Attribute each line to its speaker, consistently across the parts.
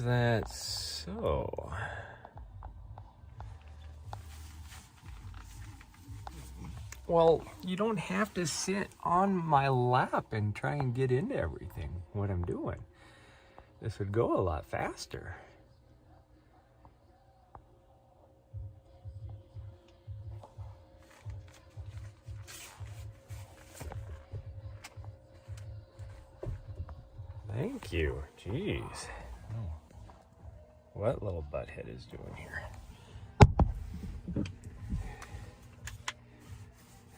Speaker 1: that so? Well, you don't have to sit on my lap and try and get into everything, what I'm doing. This would go a lot faster. Thank you. Jeez. Oh. What little butthead is doing here?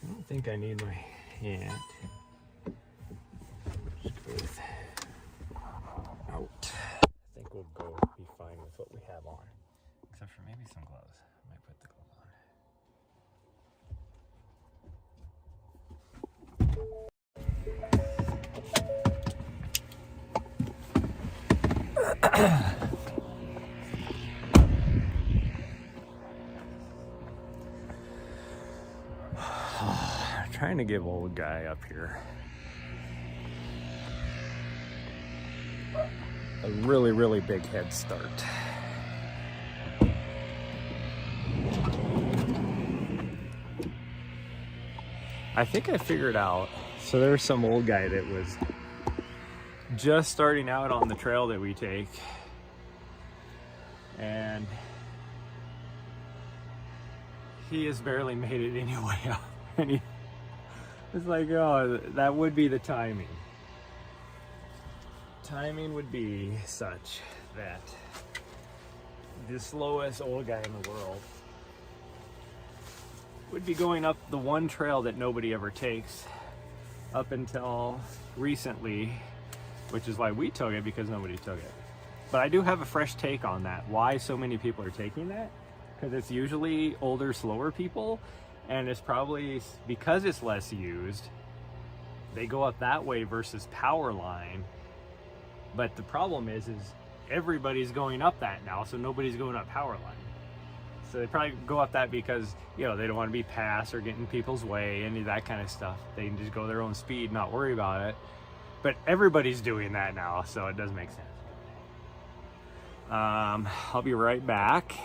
Speaker 1: I don't think I need my hand. Just go with out. I think we'll be fine with what we have on. Except for maybe some gloves. I might put the glove on. Trying to give old guy up here a really big head start. I think I figured out, so there's some old guy that was just starting out on the trail that we take, and he has barely made it anyway up. And it's like, oh, that would be the timing. Timing would be such that the slowest old guy in the world would be going up the one trail that nobody ever takes up until recently, which is why we took it, because nobody took it. But I do have a fresh take on that, why so many people are taking that, because it's usually older, slower people. And it's probably because it's less used, they go up that way versus power line. But the problem is everybody's going up that now, so nobody's going up power line. So they probably go up that because, you know, they don't want to be passed or get in people's way, any of that kind of stuff. They can just go their own speed, not worry about it. But everybody's doing that now, so it does make sense. I'll be right back.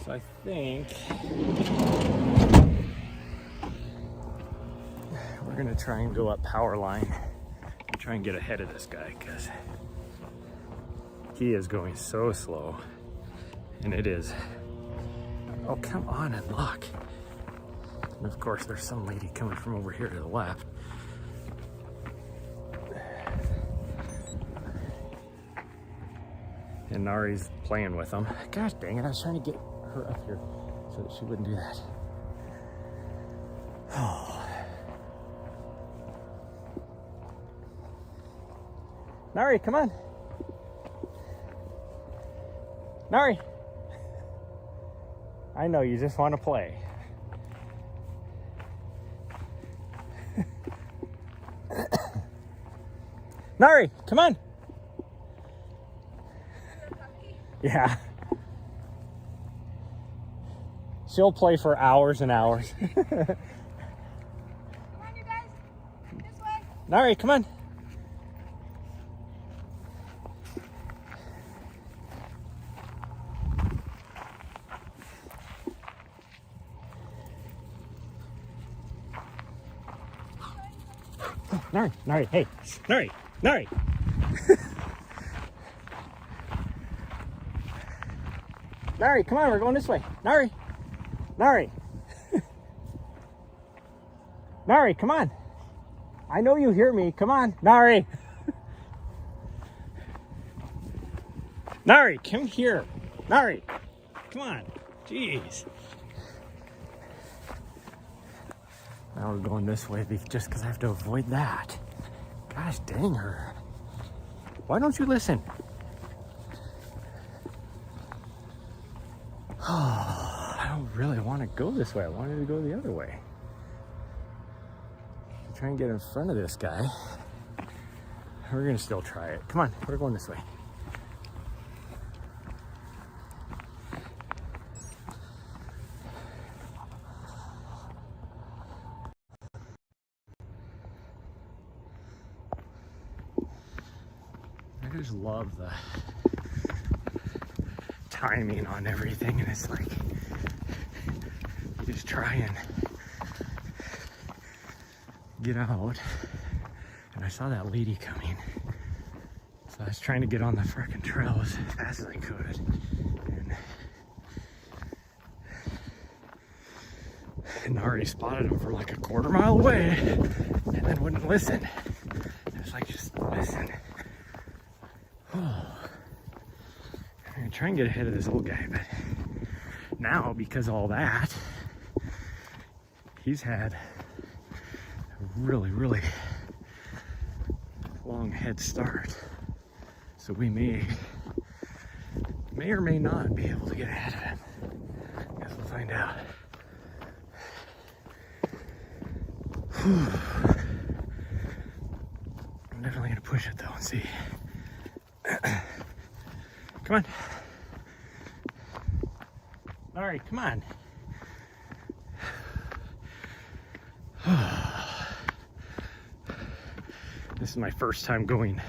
Speaker 1: So I think we're gonna try and go up power line and try and get ahead of this guy, because he is going so slow, and it is, oh, come on and look. And of course there's some lady coming from over here to the left. And Nari's playing with him. Gosh dang it, I was trying to get her up here so that she wouldn't do that. Oh. Nari, come on. Nari. I know you just want to play. Nari, come on. Yeah. She'll play for hours and hours.
Speaker 2: Come on, you guys. This way.
Speaker 1: Nari, come on. Nari, Nari, hey, Nari, Nari. Nari, come on, we're going this way. Nari, Nari. Nari, come on. I know you hear me. Come on, Nari. Nari, come here. Nari, come on. Jeez. Now we're going this way just because I have to avoid that. Gosh dang her. Why don't you listen? I don't really want to go this way. I wanted to go the other way. Try and get in front of this guy. We're going to still try it. Come on, we're going this way. I just love the timing on everything, and it's like you just try and get out. And I saw that lady coming, so I was trying to get on the frickin' trail as fast as I could, and I already spotted him for like a quarter mile away and then wouldn't listen. I was like, just listen. I'm gonna try and get ahead of this old guy, but now, because of all that, he's had a really, really long head start. So we may or may not be able to get ahead of him. Guess we'll find out. I'm definitely gonna push it though and see. Come on. Alright, come on. This is my first time going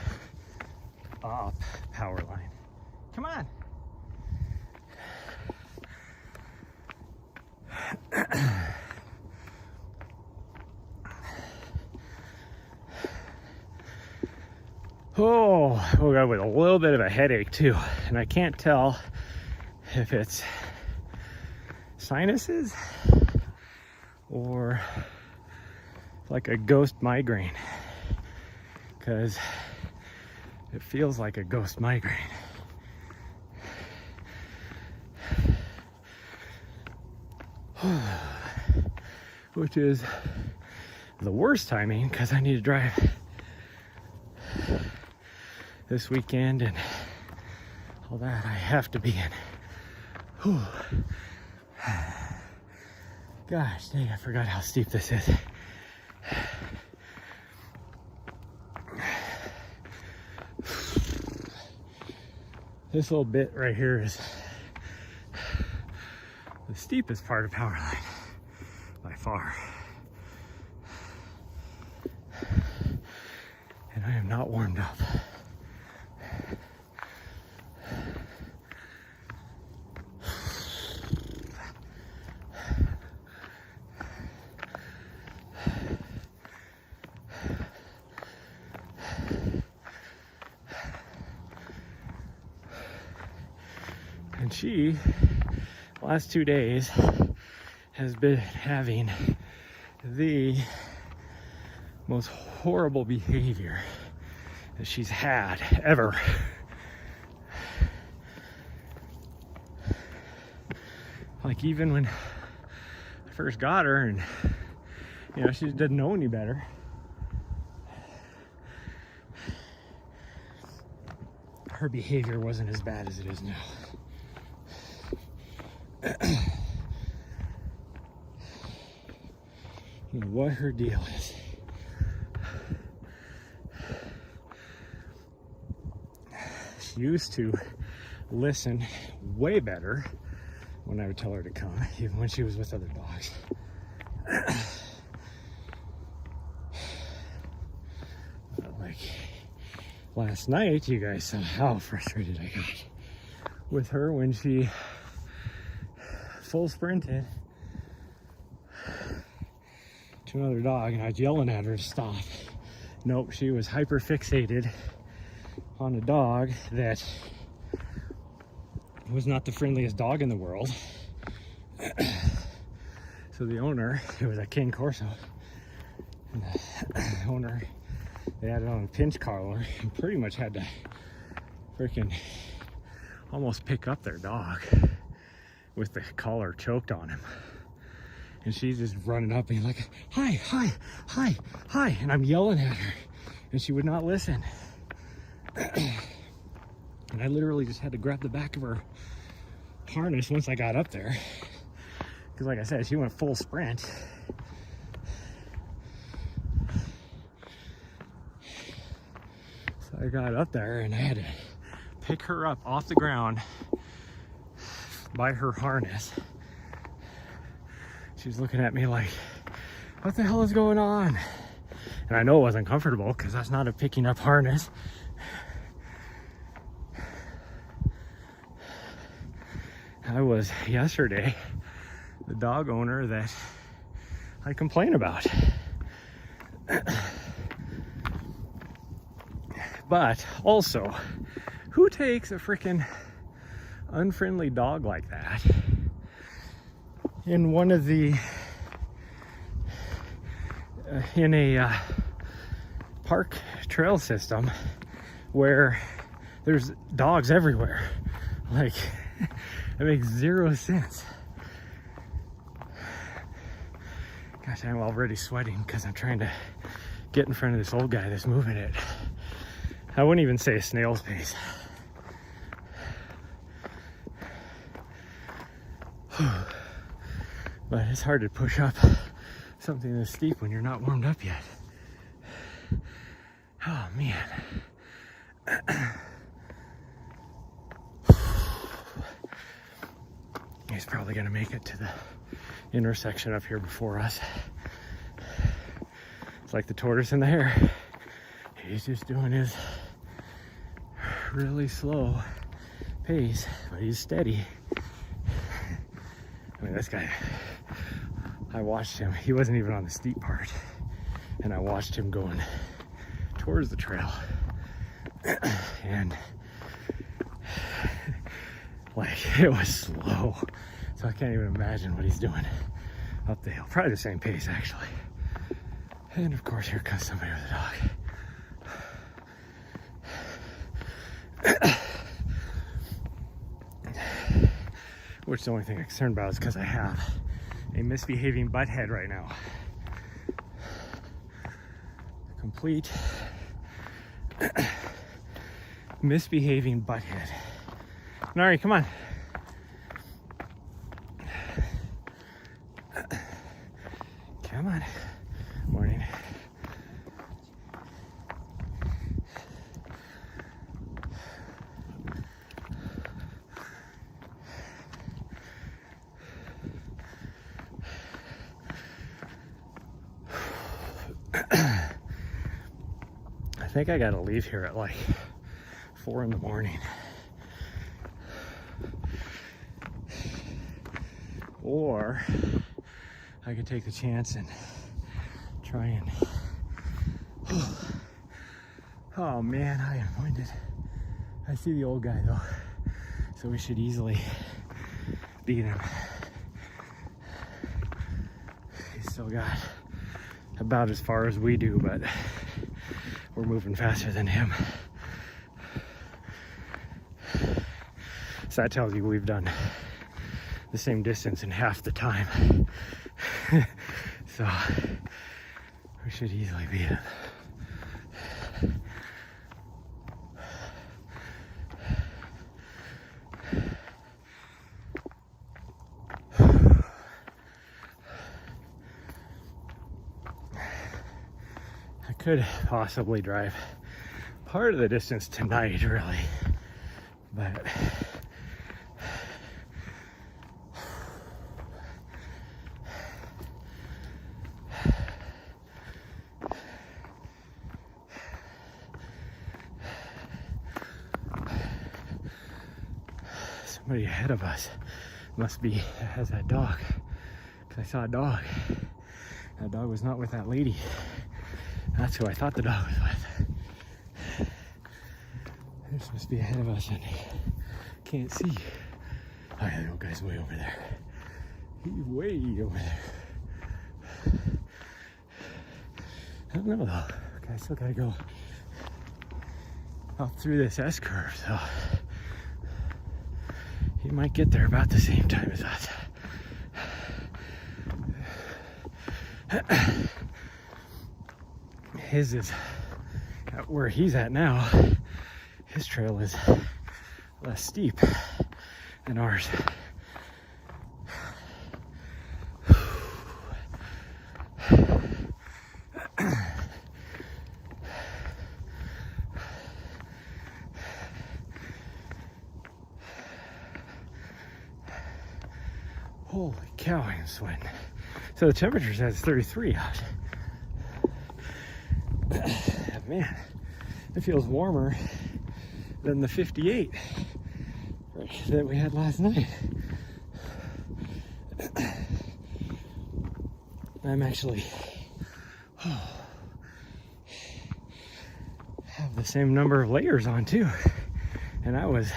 Speaker 1: up power line. Come on. Oh, God, with a little bit of a headache too, and I can't tell if it's sinuses or like a ghost migraine, because it feels like a ghost migraine. Which is the worst timing, because I need to drive this weekend and all that. I have to be in. Whew. Gosh dang, I forgot how steep this is. This little bit right here is the steepest part of power line by far. And I am not warmed up. And she, last 2 days, has been having the most horrible behavior that she's had ever. Like, even when I first got her and, you know, she didn't know any better, her behavior wasn't as bad as it is now. You know what her deal is. She used to listen way better when I would tell her to come, even when she was with other dogs. But like last night, you guys saw how frustrated I got with her when she full sprinted to another dog, and I was yelling at her to stop. Nope, she was hyper fixated on a dog that was not the friendliest dog in the world. So the owner, it was a King Corso, and the owner, they had it on a pinch collar and pretty much had to freaking almost pick up their dog with the collar choked on him. And she's just running up being like, hi, hi, hi, hi. And I'm yelling at her and she would not listen. And I literally just had to grab the back of her harness once I got up there. Because like I said, she went full sprint. So I got up there and I had to pick her up off the ground by her harness. She's looking at me like, what the hell is going on? And I know it wasn't comfortable because that's not a picking up harness. I was yesterday the dog owner that I complain about. But also, who takes a freaking unfriendly dog like that in one of the in a park trail system where there's dogs everywhere? Like, it makes zero sense. Gosh, I'm already sweating because I'm trying to get in front of this old guy that's moving it. I wouldn't even say a snail's pace. But it's hard to push up something this steep when you're not warmed up yet. Oh man. He's probably gonna make it to the intersection up here before us. It's like the tortoise and the hare. He's just doing his really slow pace, but he's steady. I mean, this guy, I watched him. He wasn't even on the steep part. And I watched him going towards the trail. And like, it was slow. So I can't even imagine what he's doing up the hill. Probably the same pace, actually. And of course, here comes somebody with a dog. Which the only thing I'm concerned about is because I have a misbehaving butthead right now. Complete misbehaving butthead. Nari, come on. Come on. Morning. I think I gotta leave here at like 4 in the morning. Or I could take the chance and try and... Oh man, I am winded. I see the old guy though, so we should easily beat him. He's still got about as far as we do, but we're moving faster than him. So that tells you we've done the same distance in half the time. So we should easily beat him. I could possibly drive part of the distance tonight, really, but somebody ahead of us must be has that dog, because I saw a dog. That dog was not with that lady. That's who I thought the dog was with. This must be ahead of us and can't see. Oh yeah, the little guy's way over there. He's way over there. I don't know though. Okay, I still gotta go up through this S curve, so he might get there about the same time as us. His is at where he's at now. His trail is less steep than ours. Holy cow, I'm sweating. So the temperature says 33 out. Man, it feels warmer than the 58 that we had last night. I'm actually have the same number of layers on too, and I was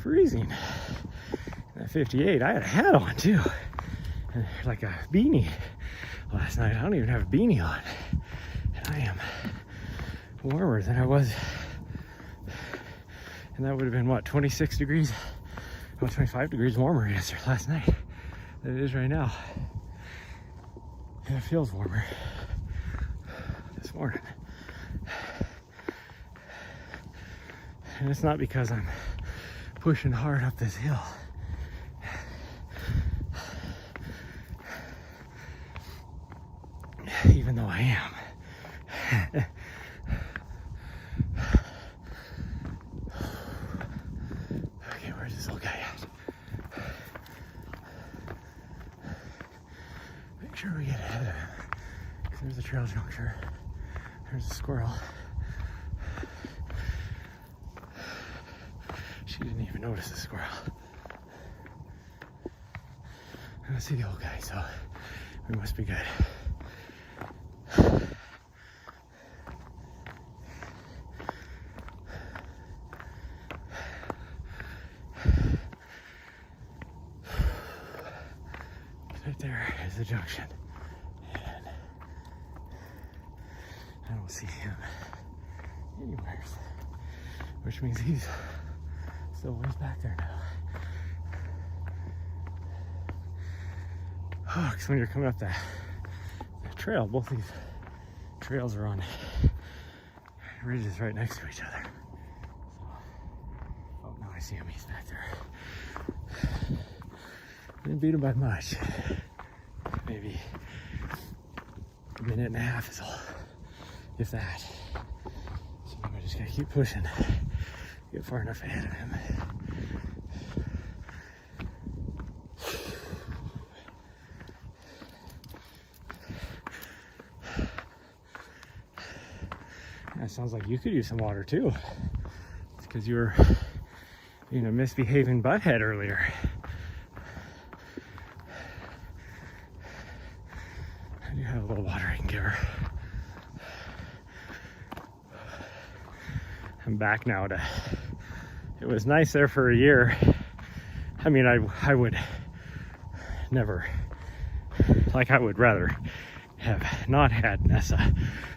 Speaker 1: freezing. At 58, I had a hat on too, and like a beanie last night. I don't even have a beanie on, and I am warmer than I was. And that would have been what, 26 degrees, well, 25 degrees warmer yesterday, last night than it is right now. And it feels warmer this morning. And it's not because I'm pushing hard up this hill. Even though I am. Okay, where's this little guy at? Make sure we get ahead of him. Because there's a trail juncture. There's a squirrel. She didn't even notice the squirrel. I don't see the old guy, so we must be good. Right there is the junction, and I don't see him anywhere, which means he's still ways back there now. Oh, because when you're coming up that trail, both these trails are on ridges right next to each other. So, oh, now I see him. He's back there. Didn't beat him by much. Maybe a minute and a half is all, if that. So I just gotta keep pushing, get far enough ahead of him. That sounds like you could use some water too. It's because you were being a misbehaving butthead earlier. I do have a little water I can give her. I'm back now to, it was nice there for a year. I mean, I would never, like I would rather have not had Nessa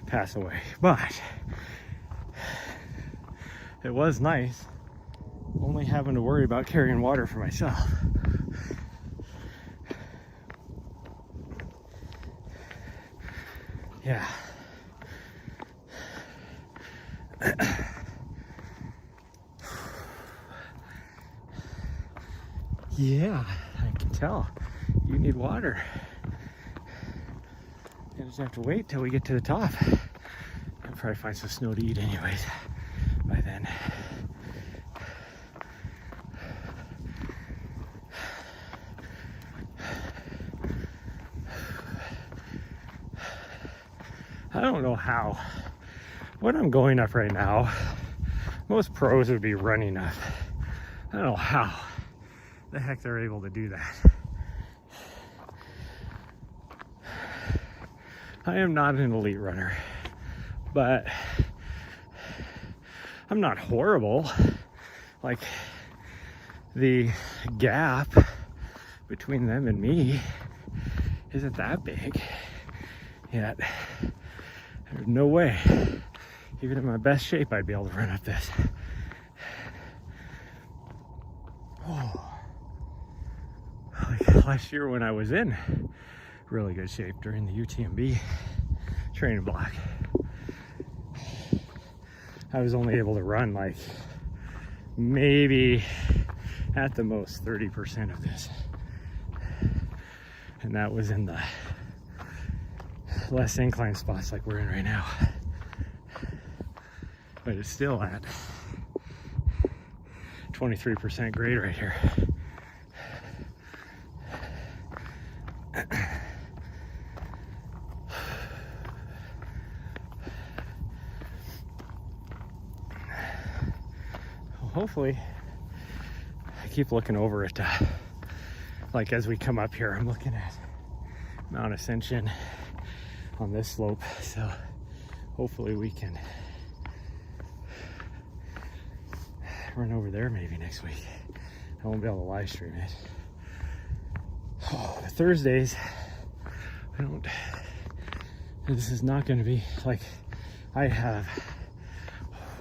Speaker 1: pass away, but it was nice only having to worry about carrying water for myself. Yeah. Yeah, I can tell you need water. I just have to wait till we get to the top. I'll probably find some snow to eat anyways by then. I don't know how. What I'm going up right now, most pros would be running up. I don't know how the heck they're able to do that. I am not an elite runner. but I'm not horrible. Like, the gap between them and me isn't that big yet. There's no way, even in my best shape, I'd be able to run up this. Oh. Like last year when I was in really good shape during the UTMB training block, I was only able to run like maybe at the most 30% of this, and that was in the less incline spots like we're in right now, but it's still at 23% grade right here. Hopefully, I keep looking over at like as we come up here, I'm looking at Mount Ascension on this slope, so hopefully we can run over there maybe next week. I won't be able to live stream it. Oh, Thursdays, this is not going to be like, I have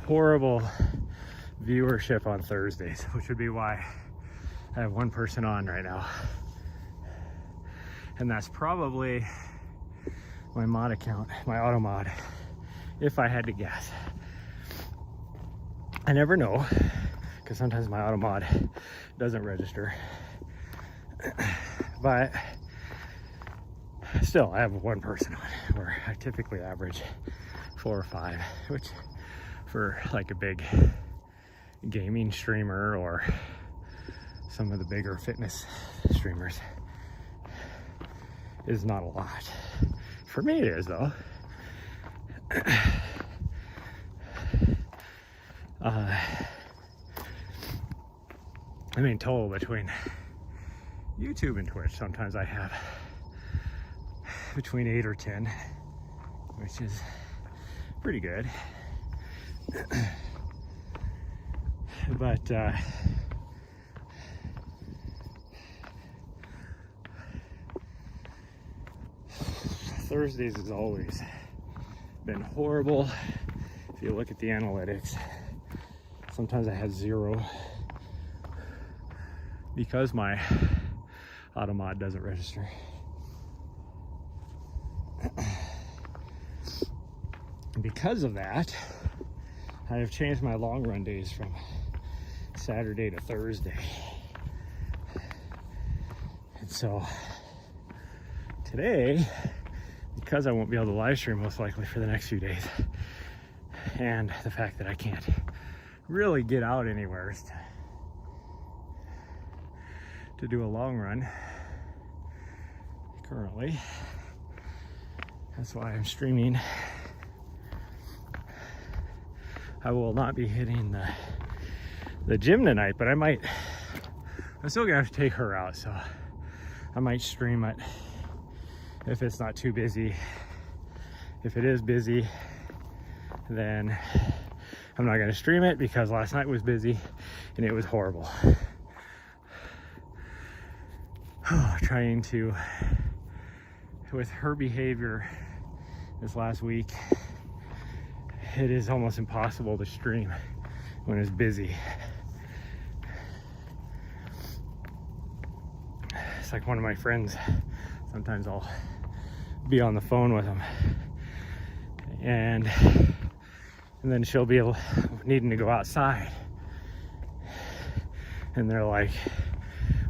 Speaker 1: horrible viewership on Thursdays, which would be why I have one person on right now, and that's probably my mod account, my auto mod, if I had to guess. I never know, because sometimes my auto mod doesn't register, but still I have one person on, where I typically average 4 or 5, which for like a big gaming streamer or some of the bigger fitness streamers is not a lot. For me it is, though. I mean, total between YouTube and Twitch, sometimes I have between 8 or 10, which is pretty good. But Thursdays has always been horrible. If you look at the analytics, sometimes I have 0 because my auto mod doesn't register. And because of that, I have changed my long run days from Saturday to Thursday. And so today, because I won't be able to live stream most likely for the next few days, and the fact that I can't really get out anywhere to do a long run currently, that's why I'm streaming. I will not be hitting the gym tonight, but I'm still gonna have to take her out, so I might stream it if it's not too busy. If it is busy, then I'm not gonna stream it, because last night was busy and it was horrible. Trying to, with her behavior this last week, it is almost impossible to stream when it's busy. It's like one of my friends, sometimes I'll be on the phone with him, and then she'll be needing to go outside, and they're like,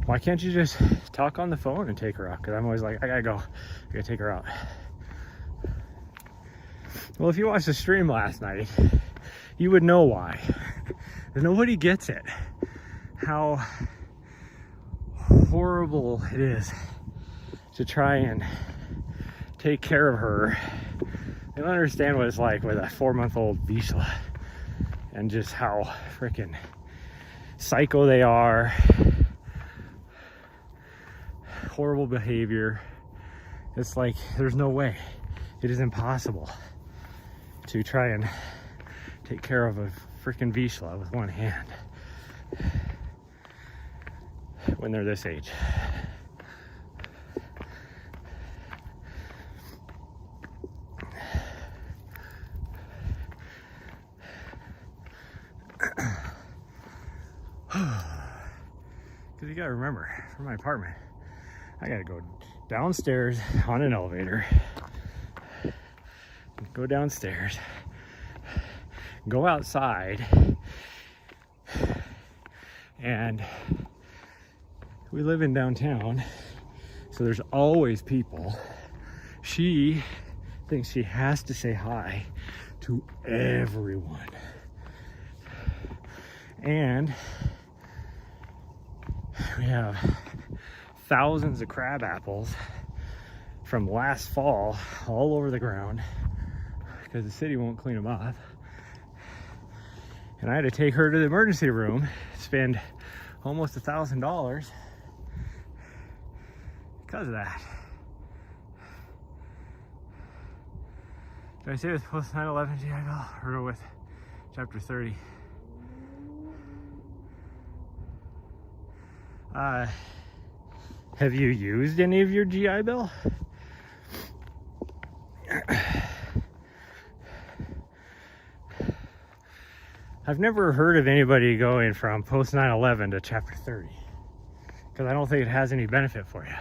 Speaker 1: why can't you just talk on the phone and take her out? Because I'm always like, I gotta take her out. Well, if you watched the stream last night, you would know why. Nobody gets it, how horrible it is to try and take care of her. They don't understand what it's like with a 4-month-old Vizsla, and just how freaking psycho they are. Horrible behavior. It's like, there's no way. It is impossible to try and take care of a freaking Vizsla with one hand when they're this age. Because you gotta remember, from my apartment, I gotta go downstairs on an elevator, go downstairs, go outside, and we live in downtown, so there's always people. She thinks she has to say hi to everyone. And we have thousands of crab apples from last fall all over the ground because the city won't clean them up. And I had to take her to the emergency room, spend almost $1,000 because of that. Did I say with post 9/11 GI Bill or with chapter 30? Have you used any of your GI Bill? I've never heard of anybody going from post 9/11 to chapter 30 because I don't think it has any benefit for you.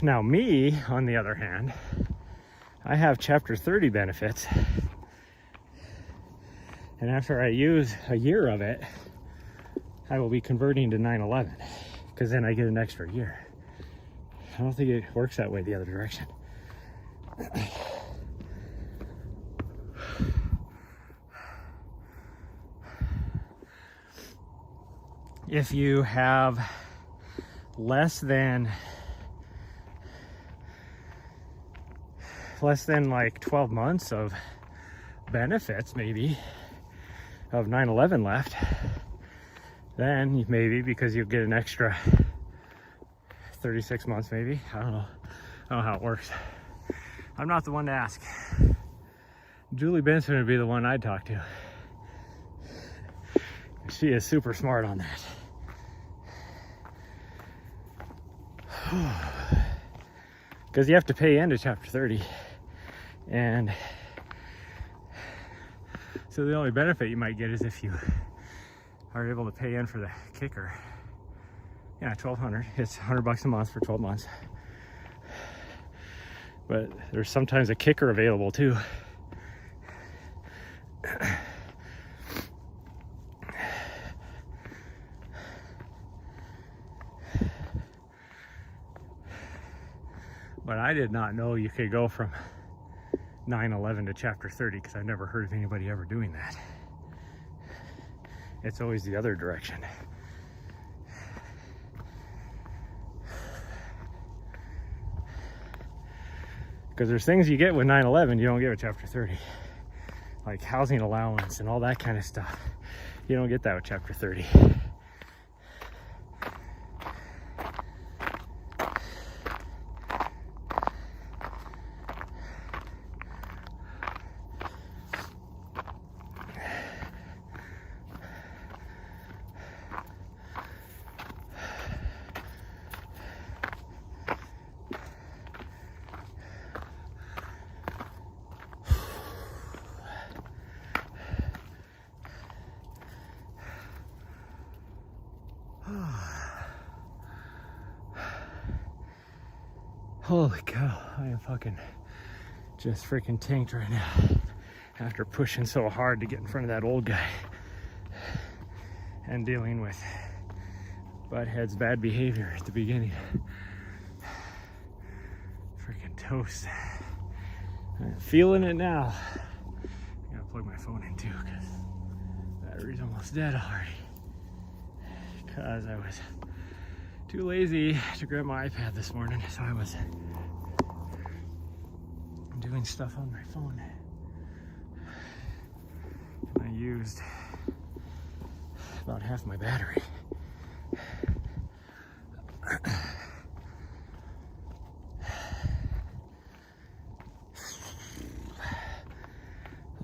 Speaker 1: Now me, on the other hand, I have chapter 30 benefits, and after I use a year of it, I will be converting to 9/11 because then I get an extra year. I don't think it works that way the other direction. If you have less than like 12 months of benefits, maybe, of 9/11 left, then maybe, because you'll get an extra 36 months maybe. I don't know how it works. I'm not the one to ask. Julie Benson would be the one I'd talk to. She is super smart on that. Because you have to pay into chapter 30, and so the only benefit you might get is if you are able to pay in for the kicker. Yeah, $1,200. It's $100 a month for 12 months. But there's sometimes a kicker available too. But I did not know you could go from 9/11 to chapter 30 because I've never heard of anybody ever doing that. It's always the other direction. Because there's things you get with 9/11 you don't get with chapter 30. Like housing allowance and all that kind of stuff. You don't get that with chapter 30. Holy cow, I am fucking just freaking tanked right now after pushing so hard to get in front of that old guy and dealing with butthead's bad behavior at the beginning. Freaking toast. I'm feeling it now. I gotta plug my phone in too because battery's almost dead already. Because I was too lazy to grab my iPad this morning, so I was doing stuff on my phone. And I used about half my battery.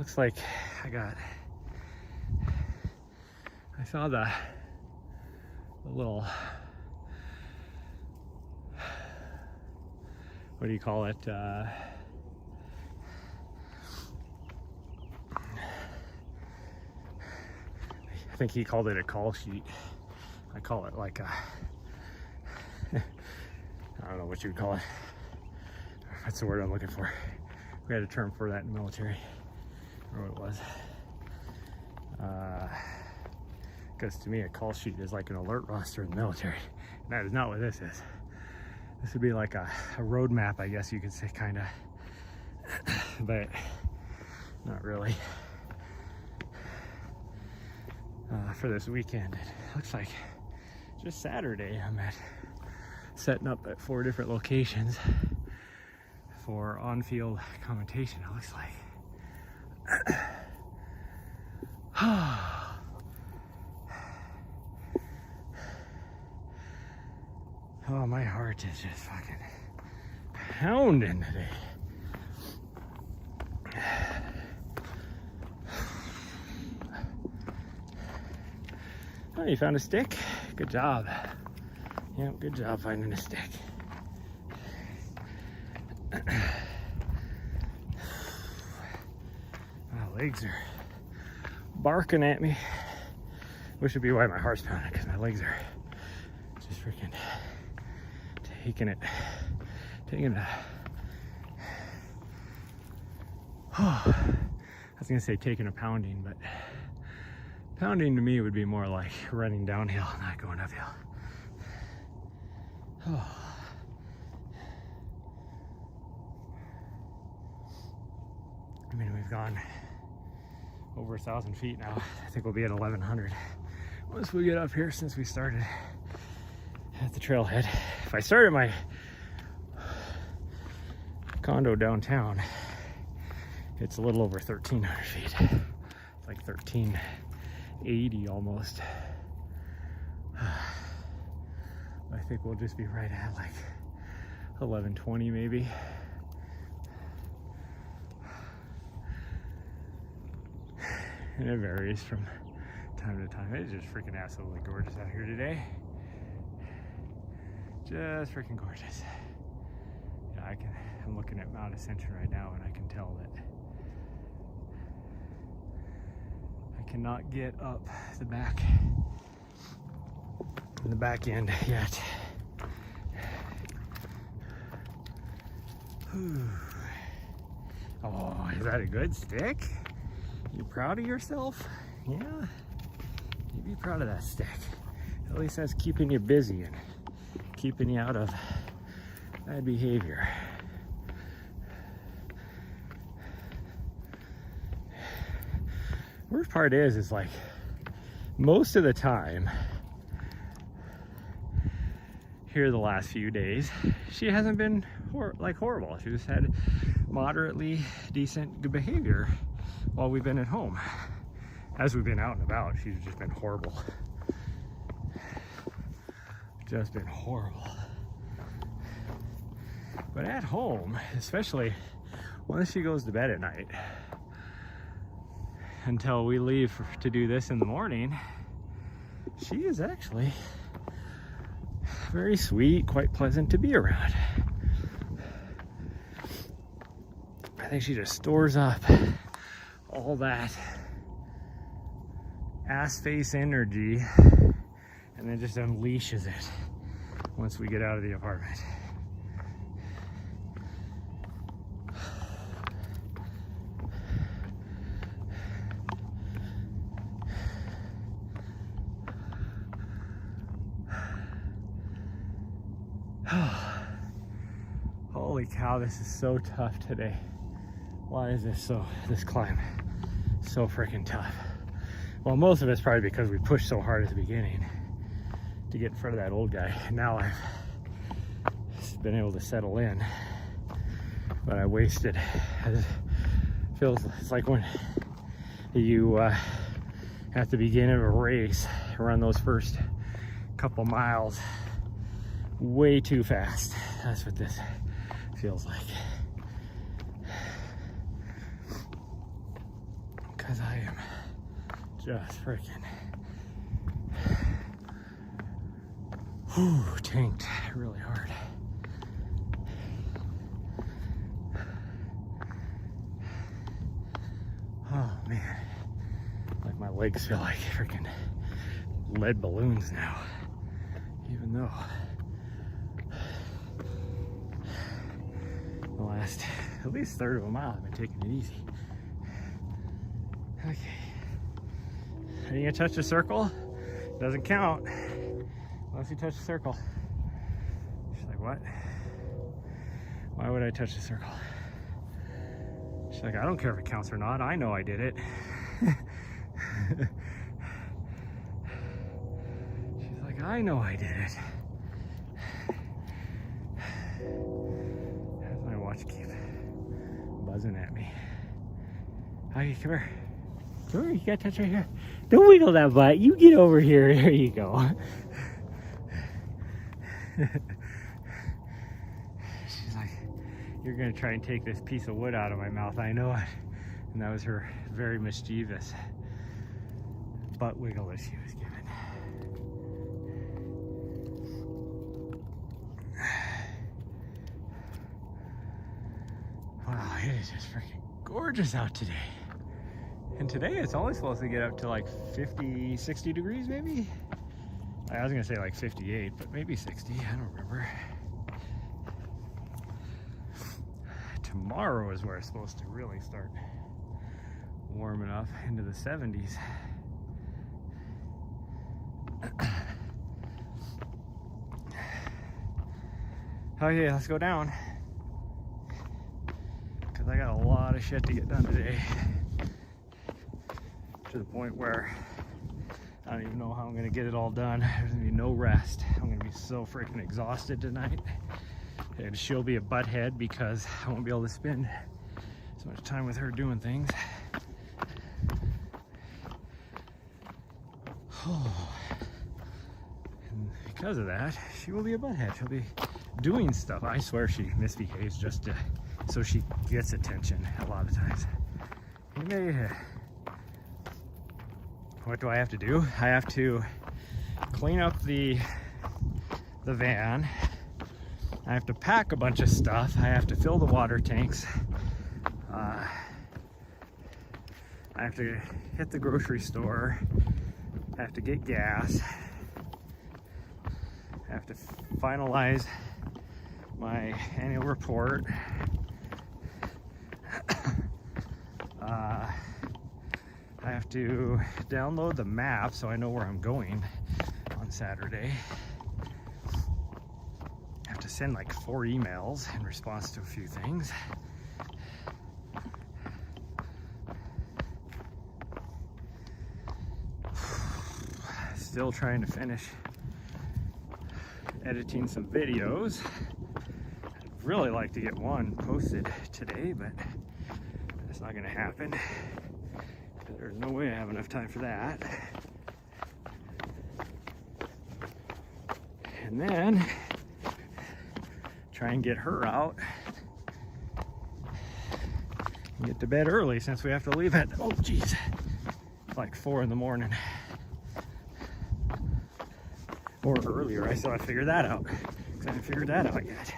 Speaker 1: looks like I saw the little, what do you call it? I think he called it a call sheet. I call it like a, I don't know what you would call it. That's the word I'm looking for. We had a term for that in the military. I don't know what it was. Because to me, a call sheet is like an alert roster in the military. And that is not what this is. This would be like a road map, I guess you could say, kind of. But not really. For this weekend, it looks like just Saturday I'm setting up at 4 different locations for on-field commentation. It looks like oh, my heart is just fucking pounding today. Oh, you found a stick? Good job. Yeah, good job finding a stick. My legs are barking at me. Which would be why my heart's pounding, because my legs are just freaking taking it. I was gonna say taking a pounding, but pounding to me would be more like running downhill, not going uphill. Oh. I mean, we've gone over 1,000 feet now. I think we'll be at 1,100 once we get up here, since we started at the trailhead. If I started my condo downtown, it's a little over 1,300 feet. It's like 1,380 almost. I think we'll just be right at like 1,120 maybe. And it varies from time to time. It's just freaking absolutely gorgeous out here today. Just freaking gorgeous. Yeah, I'm looking at Mount Ascension right now, and I can tell that I cannot get up the back end yet. Oh, is that a good stick? You proud of yourself? Yeah, you be proud of that stick. At least that's keeping you busy and keeping you out of bad behavior. Worst part is like most of the time here the last few days, she hasn't been horrible. She's had moderately decent good behavior while we've been at home. As we've been out and about, she's just been horrible. Just been horrible. But at home, especially once she goes to bed at night, until we leave to do this in the morning, she is actually very sweet, quite pleasant to be around. I think she just stores up all that ass face energy and then just unleashes it once we get out of the apartment. Holy cow, this is so tough today. Why is this climb so freaking tough? Well, most of it's probably because we pushed so hard at the beginning to get in front of that old guy. Now I've been able to settle in, but I wasted. It's like when you at the beginning of a race run those first couple miles way too fast. That's what this feels like. because I am just freaking tanked really hard. Oh man, like my legs feel like freaking lead balloons now, even though the last at least third of a mile I've been taking it easy. Okay, are you gonna touch the circle? Doesn't count unless you touch the circle. She's like, what? Why would I touch the circle? She's like, I don't care if it counts or not. I know I did it. She's like, I know I did it. As my watch keep buzzing at me. Okay, come here. Come here, you gotta touch right here. Don't wiggle that butt. You get over here. There you go. She's like, you're gonna try and take this piece of wood out of my mouth. I know it. And that was her very mischievous butt wiggle that she was given. Wow, it is just freaking gorgeous out today. And today it's only supposed to get up to like 50, 60 degrees maybe? I was gonna say like 58, but maybe 60, I don't remember. Tomorrow is where it's supposed to really start warming up into the 70s. Okay, let's go down. Because I got a lot of shit to get done today. To the point where I don't even know how I'm gonna get it all done. There's gonna be no rest. I'm gonna be so freaking exhausted tonight. And she'll be a butthead because I won't be able to spend so much time with her doing things. And because of that, she will be a butthead. She'll be doing stuff. I swear she misbehaves just to, so she gets attention a lot of times. Yeah. What do I have to do? I have to clean up the van. I have to pack a bunch of stuff. I have to fill the water tanks. I have to hit the grocery store. I have to get gas. I have to finalize my annual report. I have to download the map so I know where I'm going on Saturday. I have to send like 4 emails in response to a few things. Still trying to finish editing some videos. I'd really like to get one posted today, but that's not gonna happen. There's no way I have enough time for that. And then try and get her out and get to bed early since we have to leave at, oh geez, like 4 in the morning. Or earlier, I still have to figure that out because I haven't figured that out yet.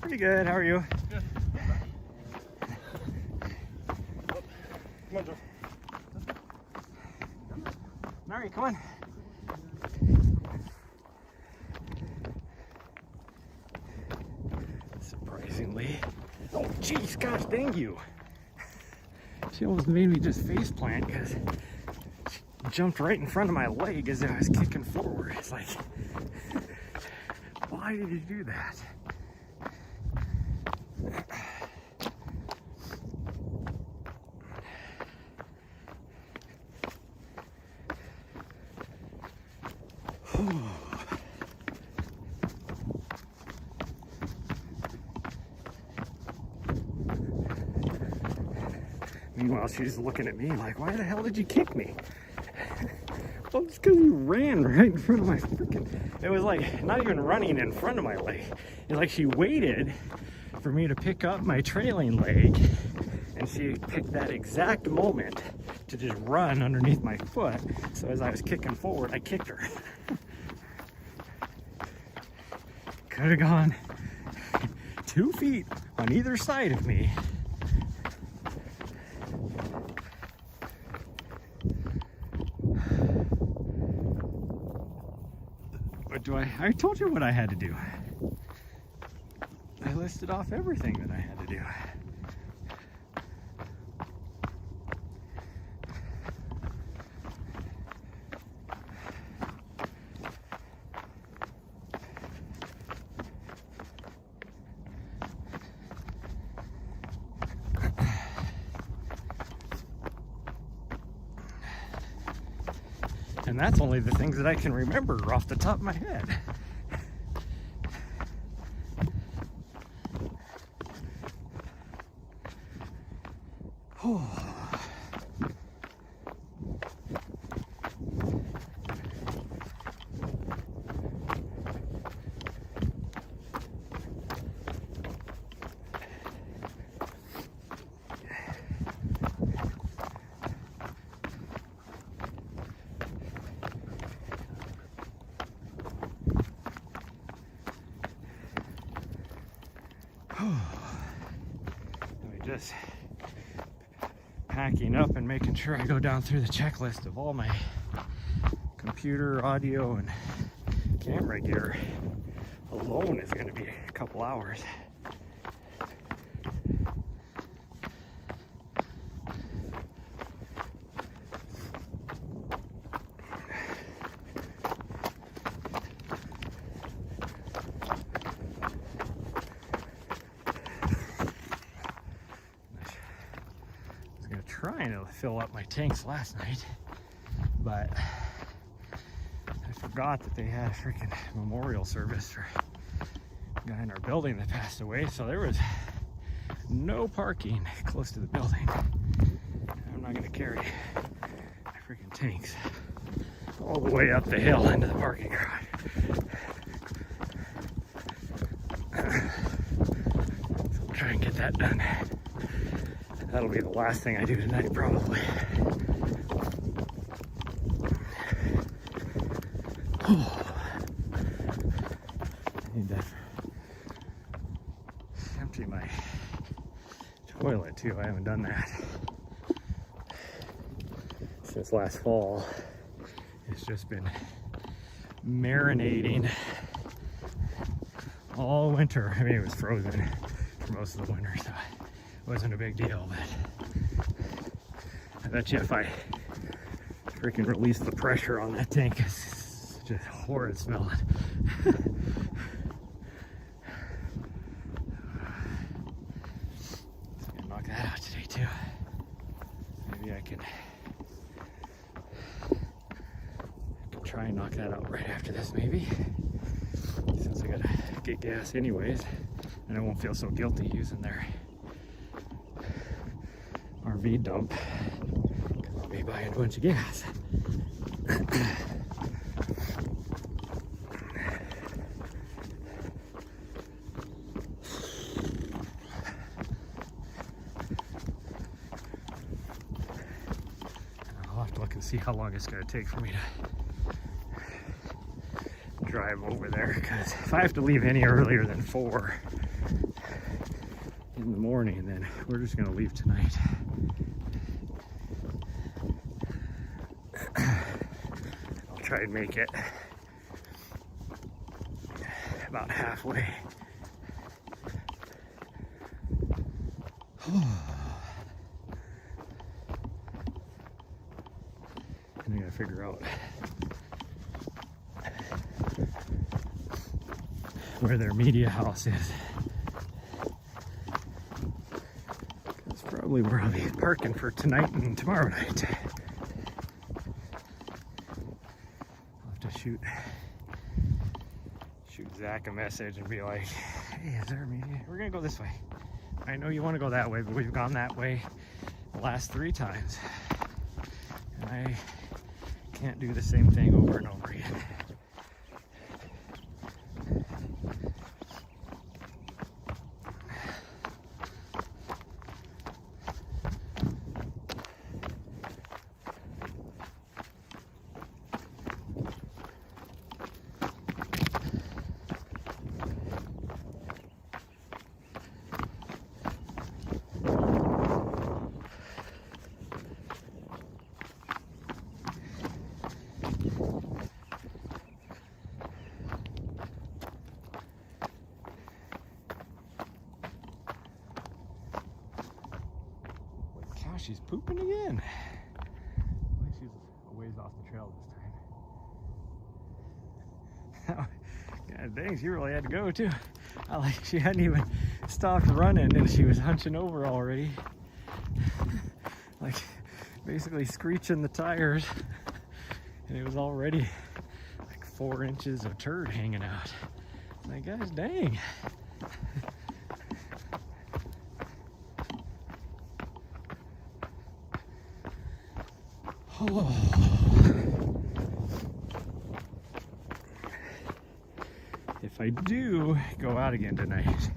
Speaker 1: Pretty good, how are you?
Speaker 2: Good. Come on, Joe.
Speaker 1: Mary, come on. Surprisingly. Oh, jeez, gosh dang you. She almost made me just face plant because she jumped right in front of my leg as I was kicking forward. It's like, why did you do that? Meanwhile, she's looking at me like, why the hell did you kick me? Well, it's because he ran right in front of my freaking... It was like not even running in front of my leg. It's like she waited for me to pick up my trailing leg, and she picked that exact moment to just run underneath my foot. So as I was kicking forward, I kicked her. Could have gone 2 feet on either side of me. What do I told you what I had to do. I listed off everything that I had to do. And that's only the things that I can remember off the top of my head. Just packing up and making sure I go down through the checklist of all my computer, audio, and camera gear alone is going to be a couple hours. Trying to fill up my tanks last night, but I forgot that they had a freaking memorial service for a guy in our building that passed away, so there was no parking close to the building. I'm not going to carry my freaking tanks all the way up the hill into the parking garage. So I'll try and get that done. That'll be the last thing I do tonight, probably. I need to empty my toilet too. I haven't done that since last fall. It's just been marinating all winter. I mean, it was frozen for most of the winter, so it wasn't a big deal, but I bet you if I freaking release the pressure on that tank, it's just horrid smelling. So I'm gonna knock that out today too. Maybe I can try and knock that out right after this, maybe. Since I gotta get gas anyways, and I won't feel so guilty using their RV dump, because I'll be buying a bunch of gas. I'll have to look and see how long it's going to take for me to drive over there, because if I have to leave any earlier than 4 in the morning, then we're just going to leave tonight. I'll try and make it about halfway. And I gotta figure out where their media house is. That's probably where I'll be parking for tonight and tomorrow night. I'll have to shoot Zach a message and be like, hey, is there a media? We're gonna go this way. I know you want to go that way, but we've gone that way the last 3 times. And I Can't do the same thing over and over again. She's pooping again. At least she's a ways off the trail this time. God dang, she really had to go too. She hadn't even stopped running and she was hunching over already. Like basically screeching the tires. And it was already like 4 inches of turd hanging out. Like, guys, dang. Oh. If I do go out again tonight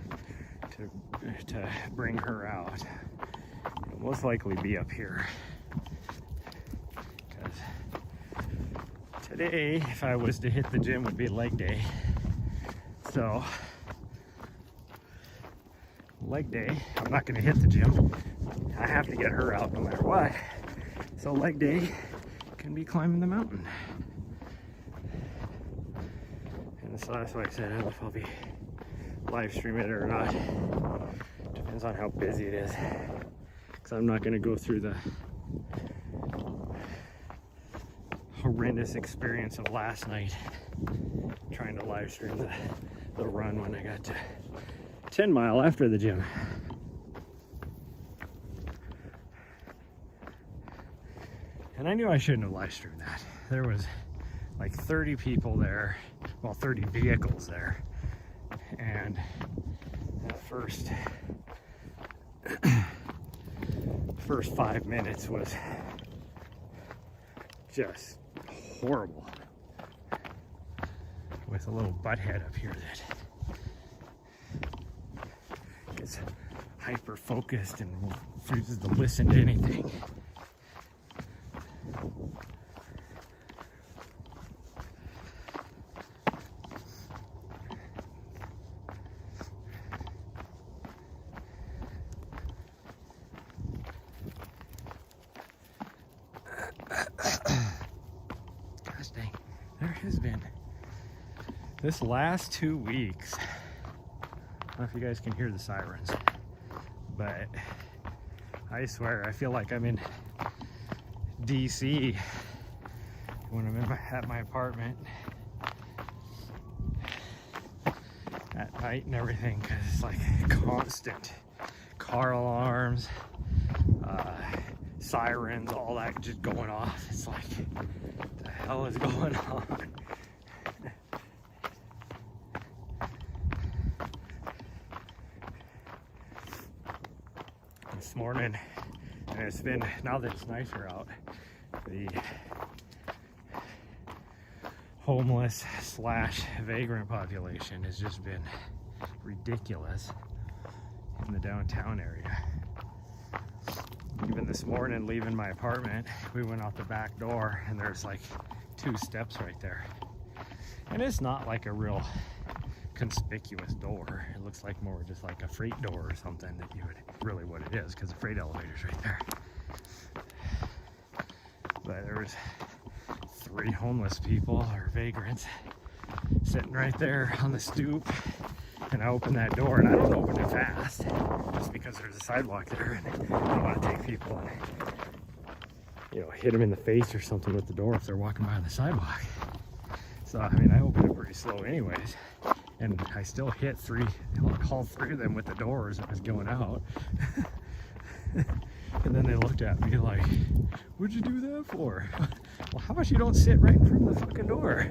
Speaker 1: to bring her out, it'll most likely be up here. Because today, if I was to hit the gym, would be leg day. So, leg day, I'm not going to hit the gym. I have to get her out no matter what. So leg day can be climbing the mountain. And so that's why I said I don't know if I'll be live streaming it or not. Depends on how busy it is. Because I'm not going to go through the horrendous experience of last night trying to live stream the run when I got to 10 Mile after the gym. And I knew I shouldn't have live streamed that. There was like 30 people there, well, 30 vehicles there. And that first 5 minutes was just horrible. With a little butt head up here that gets hyper focused and refuses to listen to anything. Gosh dang, there has been this last 2 weeks. I don't know if you guys can hear the sirens, but I swear I feel like I'm in DC when I'm at my apartment at night and everything, because it's like constant car alarms, sirens, all that just going off. It's like, what the hell is going on? This morning, and it's been, now that it's nicer out, the homeless / vagrant population has just been ridiculous in the downtown area. Even this morning, leaving my apartment, we went out the back door and there's like 2 steps right there. And it's not like a real conspicuous door. It looks like more just like a freight door or something that you would, really what it is, because the freight elevator's right there. But there was 3 homeless people or vagrants sitting right there on the stoop, and I opened that door, and I don't open it fast just because there's a sidewalk there, and I don't want to take people and, you know, hit them in the face or something with the door if they're walking by on the sidewalk. So I mean, I opened it pretty slow anyways, and I still hit all 3 of them with the doors as I was going out. And then they looked at me like, "What'd you do that for?" Well, how about you don't sit right in front of the fucking door?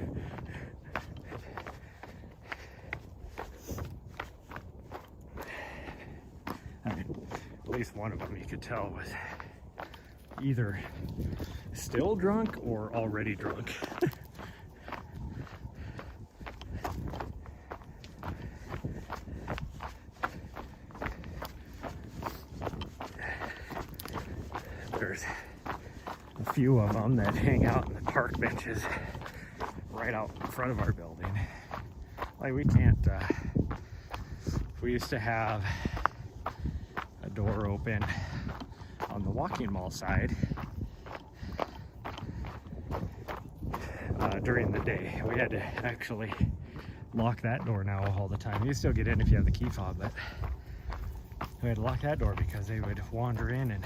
Speaker 1: I mean, at least one of them you could tell was either still drunk or already drunk. There's a few of them that hang out in the park benches right out in front of our building. Like we can't, we used to have a door open on the walking mall side during the day. We had to actually lock that door now all the time. You still get in if you have the key fob, but we had to lock that door because they would wander in and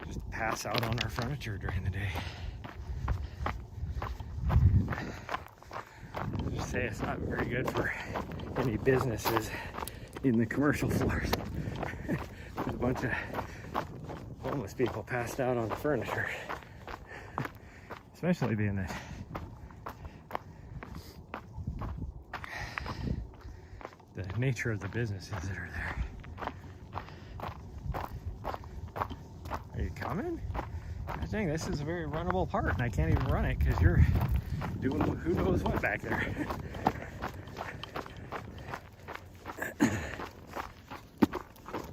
Speaker 1: just pass out on our furniture during the day. Just say it's not very good for any businesses in the commercial floors. There's a bunch of homeless people passed out on the furniture, especially being that the nature of the businesses that are there. Are you coming? I think this is a very runnable part, and I can't even run it because you're doing who knows what back there.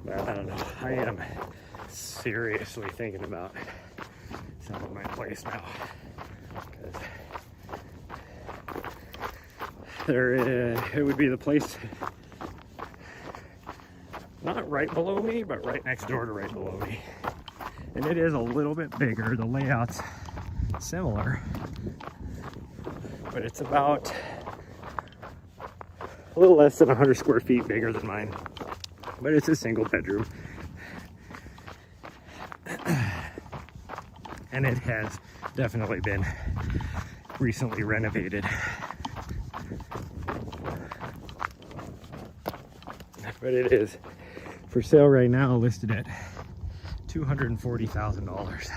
Speaker 1: But I don't know. I am seriously thinking about selling my place now because it would be the place not right below me, but right next door to right below me. And it is a little bit bigger. The layout's similar, but it's about a little less than 100 square feet bigger than mine. But it's a single bedroom. And it has definitely been recently renovated. But it is for sale right now, listed at $240,000.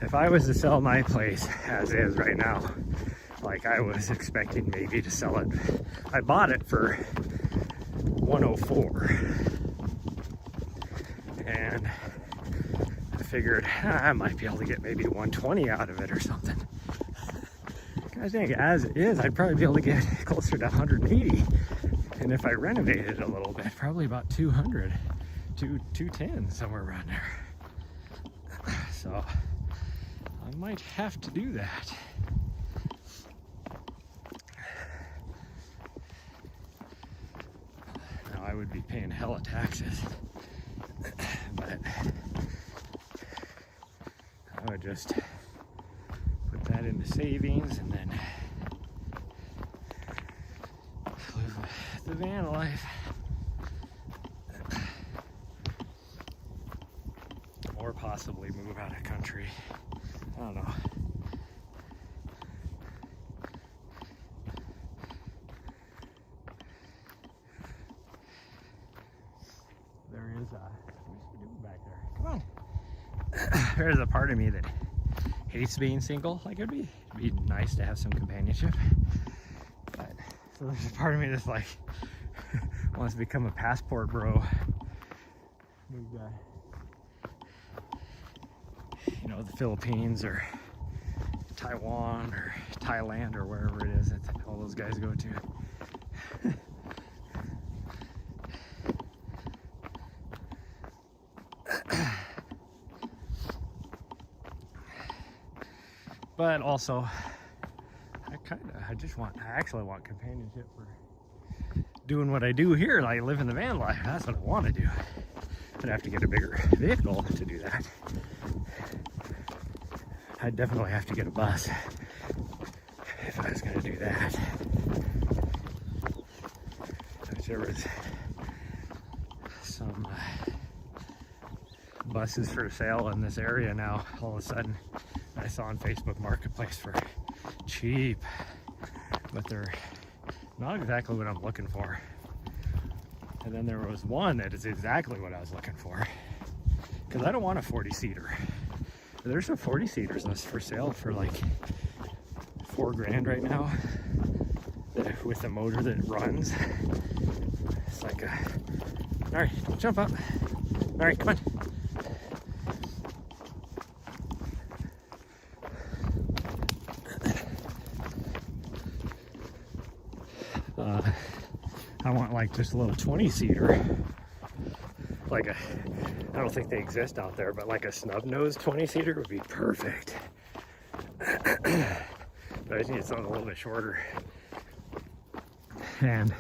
Speaker 1: If I was to sell my place as is right now, like I was expecting maybe to sell it, I bought it for $104, and I figured I might be able to get maybe $120 out of it or something. I think as is, I'd probably be able to get closer to $180, and if I renovated it a little bit, probably about $200 to $210, somewhere around there. So I might have to do that. Now I would be paying hella taxes, but I would just put that into savings and then live the van life. Or possibly move out of country. I don't know. There is what's she doing back there? Come on. There's a part of me that hates being single. Like it'd be nice to have some companionship. But so there's a part of me that's like wants to become a passport bro. Move you know, the Philippines or Taiwan or Thailand or wherever it is that all those guys go to. But also, I actually want companionship for doing what I do here. Like live in the van life. That's what I want to do. I'd have to get a bigger vehicle to do that. I'd definitely have to get a bus if I was going to do that. There was some buses for sale in this area now. All of a sudden, I saw on Facebook Marketplace for cheap, but they're not exactly what I'm looking for. And then there was one that is exactly what I was looking for, because I don't want a 40-seater. There's some 40-seaters that's for sale for like $4,000 right now, with a motor that runs. It's like a, all right, don't jump up. All right, come on. I want like just a little 20-seater. Like a, I don't think they exist out there, but like a snub nose 20-seater would be perfect. But I just need something a little bit shorter. And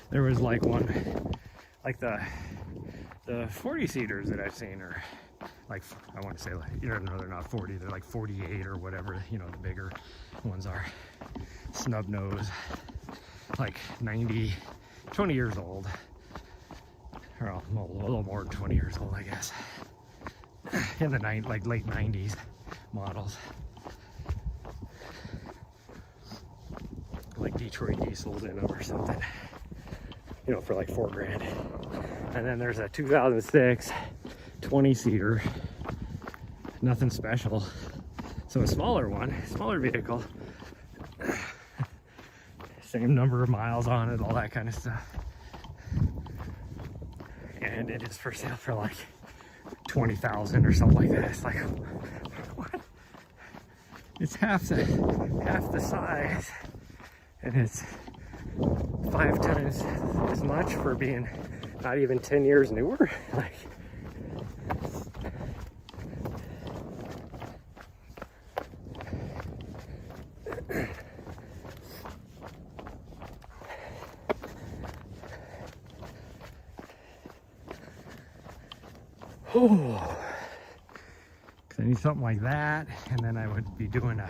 Speaker 1: there was like one, like the 40-seaters that I've seen are like, I want to say like, you know, no, they're not 40, they're like 48 or whatever, you know, the bigger ones are. Snub nose, like 90, 20 years old. Or a little more than 20 years old, I guess. In the like late 90s models. Like Detroit diesels in them or something. You know, for like $4 grand. And then there's a 2006 20-seater. Nothing special. So a smaller one, smaller vehicle. Same number of miles on it, all that kind of stuff. And it is for sale for like $20,000 or something like that. It's like, what? It's half the size, and it's 5 times as much for being not even 10 years newer. Like, oh, because I need something like that, and then I would be doing a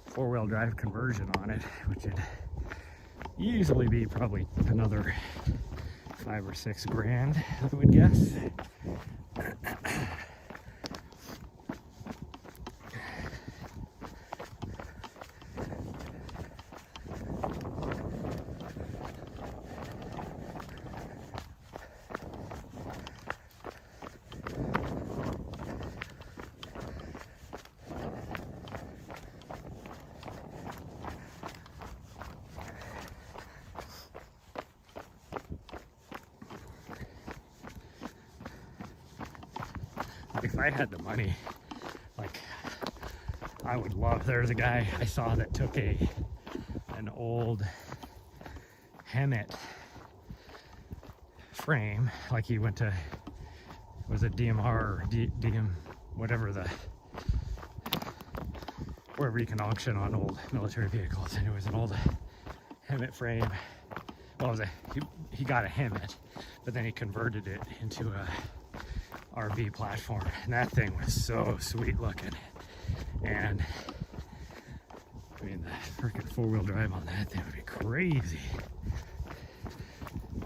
Speaker 1: 4-wheel drive conversion on it, which would easily be probably another 5 or 6 grand, I would guess. If I had the money, like, I would love, there's a guy I saw that took an old Hemet frame, like he went to, was it DMR or DM, whatever wherever you can auction on old military vehicles, and it was an old Hemet frame. Well, he got a Hemet, but then he converted it into a RV platform, and that thing was so sweet looking. And I mean, the freaking 4-wheel drive on that thing would be crazy.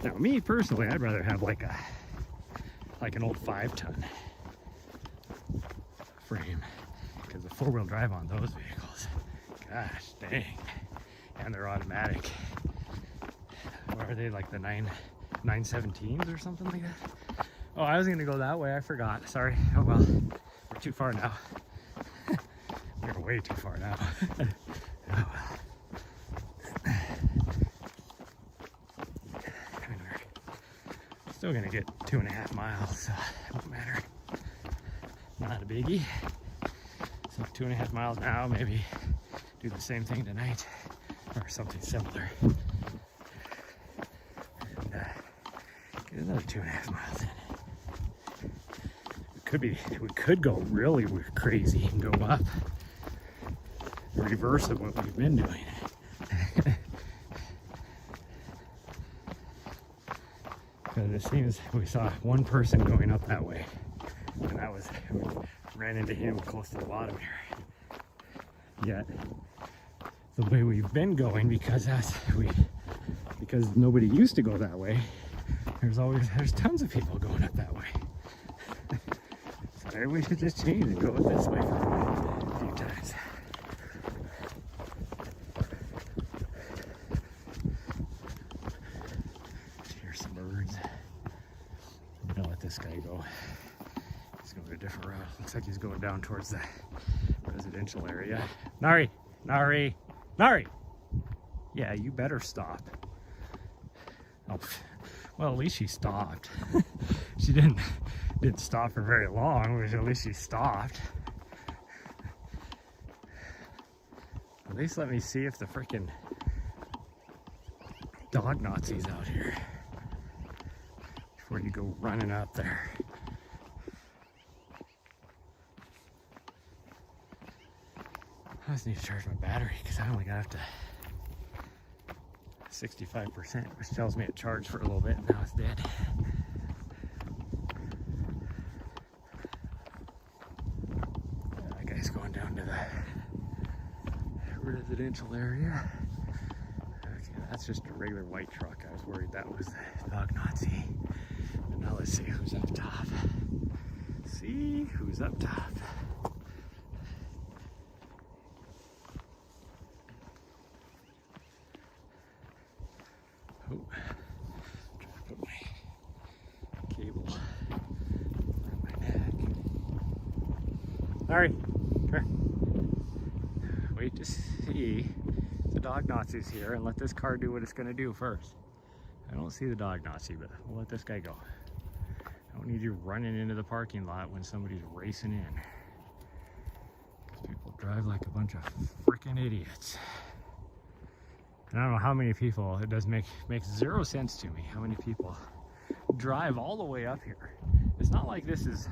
Speaker 1: Now, me personally, I'd rather have like an old 5-ton frame, because the 4-wheel drive on those vehicles, gosh dang, and they're automatic. What are they, like the 917s or something like that? Oh, I was gonna go that way, I forgot. Sorry. Oh well, we're too far now. We're way too far now. Oh well. I mean, we're still gonna get 2.5 miles, so it won't matter. Not a biggie. So 2.5 miles now, maybe do the same thing tonight, or something similar. And get another 2.5 miles in. We could go really crazy and go up, reverse of what we've been doing. Because it seems we saw one person going up that way, and that was, we ran into him close to the bottom here. Yet the way we've been going, because nobody used to go that way, there's tons of people going up that way. Maybe we should just change and go this way for a few times. Here's some birds. I'm gonna let this guy go. He's going a different route. Looks like he's going down towards the residential area. Nari! Nari! Nari! Yeah, you better stop. Oh, well, at least she stopped. She didn't Didn't stop for very long, but at least she stopped. At least let me see if the freaking dog Nazi's out here before you go running up there. I just need to charge my battery because I only got up to 65%, which tells me it charged for a little bit and now it's dead. That guy's going down to the residential area. Okay, that's just a regular white truck. I was worried that was the dog Nazi. And now let's see who's up top. See who's up top. Oh, try to put my cable around my neck. All right, come here. Wait to see the dog Nazi's here and let this car do what it's going to do first. I don't see the dog Nazi, but we'll let this guy go. I don't need you running into the parking lot when somebody's racing in. Because people drive like a bunch of freaking idiots. And I don't know how many people, it does makes zero sense to me how many people drive all the way up here. It's not like this is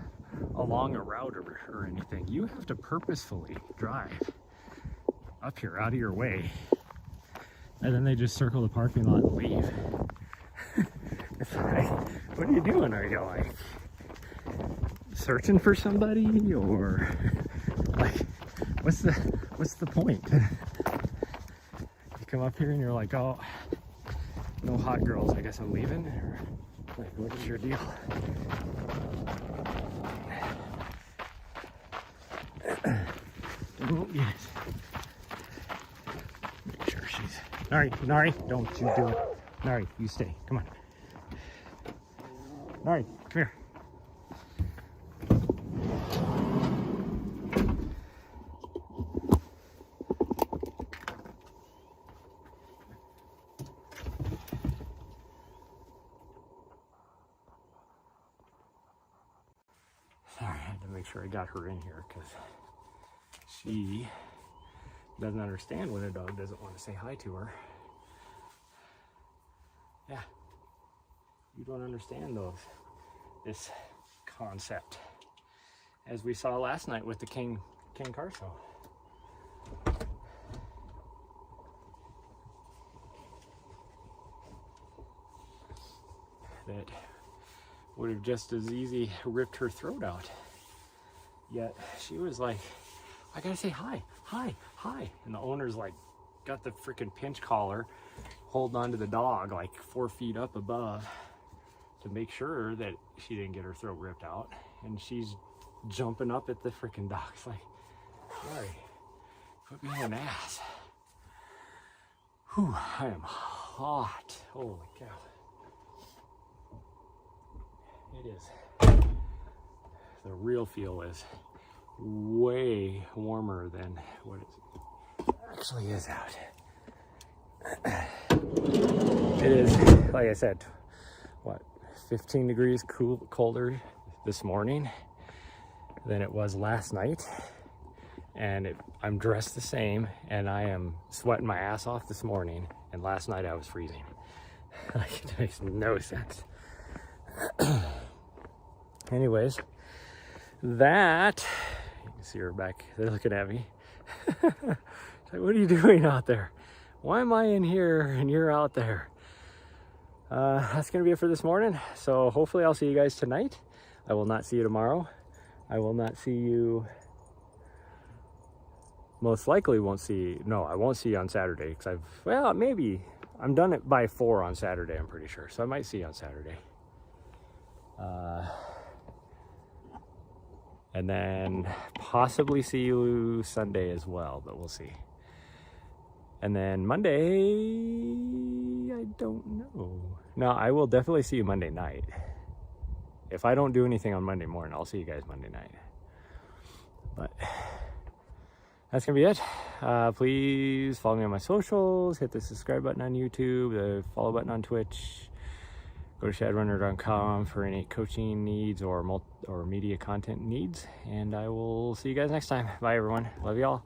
Speaker 1: along a route or anything. You have to purposefully drive up here out of your way, and then they just circle the parking lot and leave. It's like, what are you doing? Are you like searching for somebody, or like what's the point? You come up here and you're like, oh, no hot girls, I guess I'm leaving, or like, what is your deal? Oh, yes. Make sure she's... Nari, don't you do it. Nari, you stay. Come on. Nari, come here. Sorry, I had to make sure I got her in here because she doesn't understand when a dog doesn't want to say hi to her. Yeah, you don't understand this concept, as we saw last night with the King Carso. That would have just as easy ripped her throat out. Yet she was like, I gotta say hi. And the owner's like, got the freaking pinch collar, holding onto the dog like 4 feet up above to make sure that she didn't get her throat ripped out. And she's jumping up at the freaking dog. It's like, sorry, put me in an ass. Whew, I am hot. Holy cow. It is. The real feel is way warmer than what it actually is out. It is, like I said, what, 15 degrees colder this morning than it was last night. And I'm dressed the same, and I am sweating my ass off this morning, and last night I was freezing. Like, it makes no sense. Anyways, that, you can see her back, they're looking at me. Like, what are you doing out there? Why am I in here and you're out there? That's gonna be it for this morning. So hopefully I'll see you guys tonight. I will not see you tomorrow. I will not see you, most likely won't see, no, I won't see you on Saturday, because well, maybe, I'm done it by 4 on Saturday, I'm pretty sure. So I might see you on Saturday. And then possibly see you Sunday as well, but we'll see. And then Monday, I don't know. No, I will definitely see you Monday night. If I don't do anything on Monday morning, I'll see you guys Monday night. But that's gonna be it. Please follow me on my socials, hit the subscribe button on YouTube, the follow button on Twitch. Go to shadrunner.com for any coaching needs or media content needs, and I will see you guys next time. Bye everyone. Love y'all.